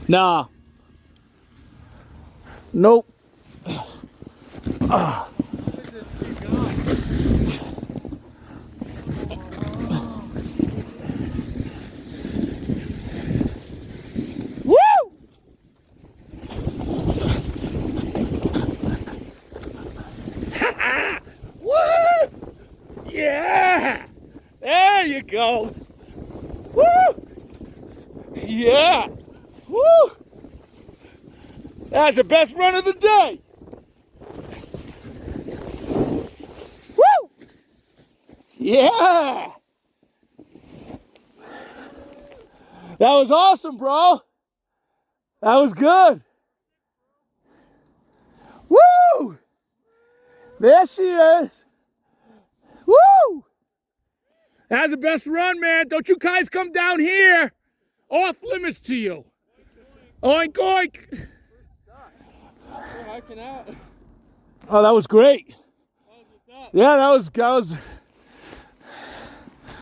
Nah. Nope. Woo! Woo! Yeah! There you go. Woo! Yeah! Woo! That's the best run of the day. Woo! Yeah! That was awesome, bro. That was good. Woo! There she is. Woo! That's the best run, man. Don't you guys come down here. Off limits to you. Oink, oink. Hiking out. Oh, that was great. What's up? Yeah, that was